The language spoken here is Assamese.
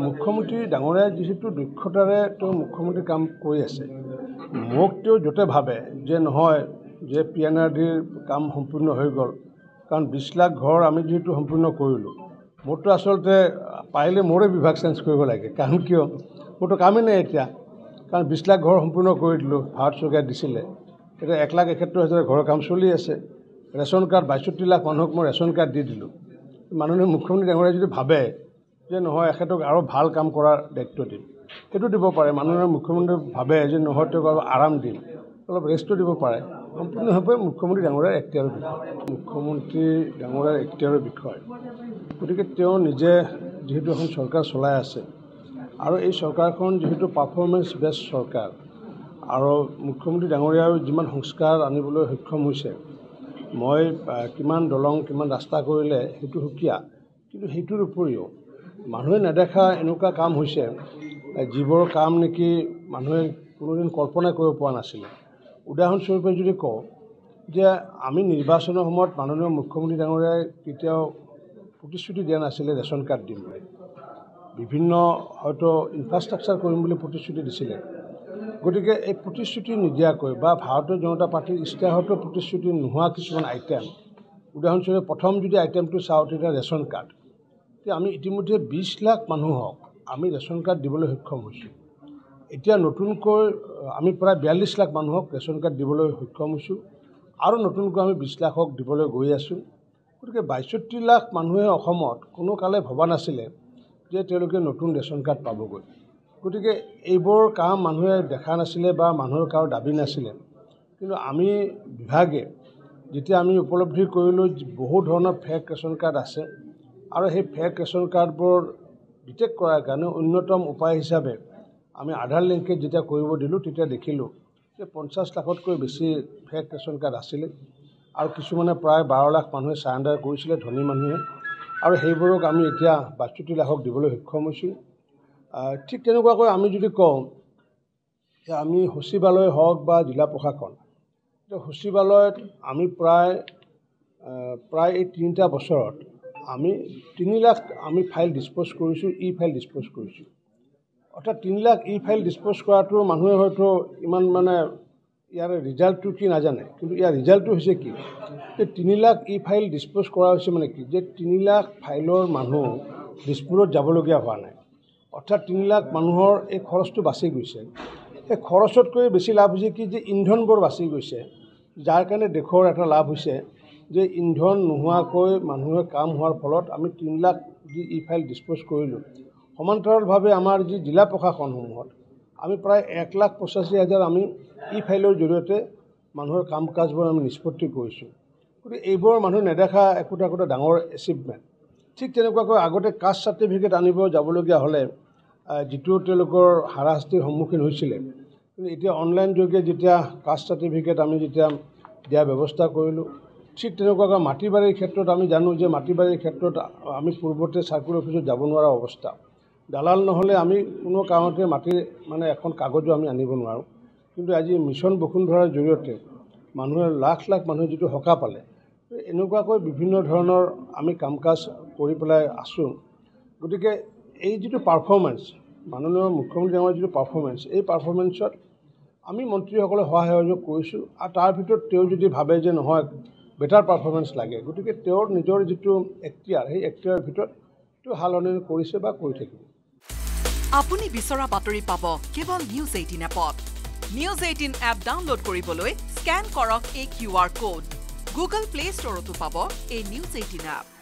মুখ্যমন্ত্ৰী ডাঙৰীয়াই যিহেতু দক্ষতাৰে তেওঁ মুখ্যমন্ত্ৰী কাম কৰি আছে মোক তেওঁ য'তে ভাবে যে নহয় যে PNRDৰ কাম সম্পূৰ্ণ হৈ গ'ল কাৰণ 20 লাখ ঘৰ আমি যিহেতু সম্পূৰ্ণ কৰিলোঁ মোৰতো আচলতে পাৰিলে মোৰে বিভাগ চেঞ্জ কৰিব লাগে কাৰণ কিয় মোৰতো কামেই নাই এতিয়া কাৰণ 20 লাখ ঘৰ সম্পূৰ্ণ কৰি দিলোঁ ভাৰত চৰকাৰে দিছিলে এতিয়া 1,71,000 ঘৰৰ কাম চলি আছে ৰেচন কাৰ্ড 62 লাখ মানুহক মই ৰেচন কাৰ্ড দি দিলোঁ মাননীয় মুখ্যমন্ত্ৰী ডাঙৰীয়াই যদি ভাবে যে নহয় এখেতক আৰু ভাল কাম কৰাৰ দায়িত্ব দিম সেইটো দিব পাৰে মাননীয় মুখ্যমন্ত্ৰী ভাবে যে নহয় তেওঁক অলপ আৰাম দিম অলপ ৰেষ্টটো দিব পাৰে সম্পূৰ্ণভাৱে মুখ্যমন্ত্ৰী ডাঙৰীয়াৰ এখতিয়াৰৰ বিষয় মুখ্যমন্ত্ৰী ডাঙৰীয়াৰ এখতিয়াৰৰ বিষয় গতিকে তেওঁ নিজে যিহেতু এখন চৰকাৰ চলাই আছে আৰু এই চৰকাৰখন যিহেতু পাৰফৰ্মেঞ্চ বেছ চৰকাৰ আৰু মুখ্যমন্ত্ৰী ডাঙৰীয়াও যিমান সংস্কাৰ আনিবলৈ সক্ষম হৈছে মই কিমান দলং কিমান ৰাস্তা কৰিলে সেইটো সুকীয়া কিন্তু সেইটোৰ উপৰিও মানুহে নেদেখা এনেকুৱা কাম হৈছে যিবোৰ কাম নেকি মানুহে কোনোদিন কল্পনা কৰিব পৰা নাছিলে উদাহৰণস্বৰূপে যদি কওঁ যে আমি নিৰ্বাচনৰ সময়ত মাননীয় মুখ্যমন্ত্ৰী ডাঙৰীয়াই কেতিয়াও প্ৰতিশ্ৰুতি দিয়া নাছিলে ৰেচন কাৰ্ড দিম বুলি বিভিন্ন হয়তো ইনফ্ৰাষ্ট্ৰাকচাৰ কৰিম বুলি প্ৰতিশ্ৰুতি দিছিলে গতিকে এই প্ৰতিশ্ৰুতি নিদিয়াকৈ বা ভাৰতীয় জনতা পাৰ্টীৰ ইস্তাহাৰতো প্ৰতিশ্ৰুতি নোহোৱা কিছুমান আইটেম উদাহৰণস্বৰূপে প্ৰথম যদি আইটেমটো চাওঁ তেতিয়া ৰেচন কাৰ্ড আমি ইতিমধ্যে 20 লাখ মানুহক আমি ৰেচন কাৰ্ড দিবলৈ সক্ষম হৈছোঁ এতিয়া নতুনকৈ আমি প্ৰায় 42 লাখ মানুহক ৰেচন কাৰ্ড দিবলৈ সক্ষম হৈছোঁ আৰু নতুনকৈ আমি 20 লাখক দিবলৈ গৈ আছোঁ গতিকে 62 লাখ মানুহে অসমত কোনো কালে ভবা নাছিলে যে তেওঁলোকে নতুন ৰেচন কাৰ্ড পাবগৈ গতিকে এইবোৰ কাম মানুহে দেখা নাছিলে বা মানুহৰ কাৰো দাবী নাছিলে কিন্তু আমি বিভাগে যেতিয়া আমি উপলব্ধি কৰিলোঁ বহু ধৰণৰ ফেক ৰেচন কাৰ্ড আছে আৰু সেই ফেক ৰেচন কাৰ্ডবোৰ ডিটেক্ট কৰাৰ কাৰণে অন্যতম উপায় হিচাপে আমি আধাৰ লিংকেজ যেতিয়া কৰিব দিলোঁ তেতিয়া দেখিলোঁ যে 50 লাখতকৈ বেছি ফেক ৰেচন কাৰ্ড আছিলে আৰু কিছুমানে প্ৰায় 12 লাখ মানুহে চাৰেণ্ডাৰ কৰিছিলে ধনী মানুহে আৰু সেইবোৰক আমি এতিয়া 62 লাখক দিবলৈ সক্ষম হৈছোঁ ঠিক তেনেকুৱাকৈ আমি যদি কওঁ যে আমি সচিবালয় হওক বা জিলা প্ৰশাসন সচিবালয়ত আমি প্ৰায় এই 3টা বছৰত আমি 3 লাখ আমি ফাইল ডিছপ'জ কৰিছোঁ ফাইল ডিছপ'জ কৰিছোঁ অৰ্থাৎ 3 লাখ ফাইল ডিছপ'জ কৰাটো মানুহে হয়তো ইমান মানে ইয়াৰ ৰিজাল্টটো কি নাজানে কিন্তু ইয়াৰ ৰিজাল্টটো হৈছে কি যে 3 লাখ ফাইল ডিছপ'জ কৰা হৈছে মানে কি যে 3 লাখ ফাইলৰ মানুহ দিছপুৰত যাবলগীয়া হোৱা নাই অৰ্থাৎ 3 লাখ মানুহৰ এই খৰচটো বাচি গৈছে এই খৰচতকৈ বেছি লাভ হৈছে কি যে ইন্ধনবোৰ বাচি গৈছে যাৰ কাৰণে দেশৰ এটা লাভ হৈছে যে ইন্ধন নোহোৱাকৈ মানুহে কাম হোৱাৰ ফলত আমি 3 লাখ যি ফাইল ডিছপ'জ কৰিলোঁ সমান্তৰালভাৱে আমাৰ যি জিলা প্ৰশাসনসমূহত আমি প্ৰায় 1,85,000 আমি ফাইলৰ জৰিয়তে মানুহৰ কাম কাজবোৰ আমি নিষ্পত্তি কৰিছোঁ গতিকে এইবোৰ মানুহে নেদেখা একোটা ডাঙৰ এচিভমেণ্ট ঠিক তেনেকুৱাকৈ আগতে কাষ্ট চাৰ্টিফিকেট আনিব যাবলগীয়া হ'লে যিটো তেওঁলোকৰ হাৰাশাস্তিৰ সন্মুখীন হৈছিলে কিন্তু এতিয়া অনলাইন যোগে যেতিয়া কাষ্ট চাৰ্টিফিকেট আমি যেতিয়া দিয়াৰ ব্যৱস্থা কৰিলোঁ ঠিক তেনেকুৱাকৈ মাটি বাৰীৰ ক্ষেত্ৰত আমি জানো যে মাটি বাৰীৰ ক্ষেত্ৰত আমি পূৰ্বতে চাৰ্কুল অফিচত যাব নোৱাৰা অৱস্থা দালাল নহ'লে আমি কোনো কাৰণতে মাটিৰ মানে এখন কাগজো আমি আনিব নোৱাৰোঁ কিন্তু আজি মিছন বসুন্ধৰাৰ জৰিয়তে মানুহে লাখ মানুহে যিটো সকাহ পালে এনেকুৱাকৈ বিভিন্ন ধৰণৰ আমি কাম কাজ কৰি পেলাই আছোঁ গতিকে এই যিটো পাৰফৰ্মেঞ্চ মাননীয় মুখ্যমন্ত্ৰী ডাঙৰীয়াৰ যিটো পাৰফৰ্মেঞ্চ এই পাৰফৰ্মেঞ্চত আমি মন্ত্ৰীসকলে সহায় সহযোগ কৰিছোঁ আৰু তাৰ ভিতৰত তেওঁ যদি ভাবে যে নহয় বেটাৰ পাৰফৰ্মেঞ্চ লাগে গতিকে তেওঁৰ নিজৰ যিটো এখতিয়াৰ সেই এখতিয়াৰৰ ভিতৰত তেওঁ সালসলনি কৰিছে বা কৰি থাকিব আপুনি বিচৰা বাতৰি পাব কেৱল নিউজ 18 এপত নিউজ 18 এপ ডাউনলোড কৰিবলৈ স্ক্যান কৰক এই QR কোড গুগল প্লে ষ্টৰতো পাব এই নিউজ 18 এপ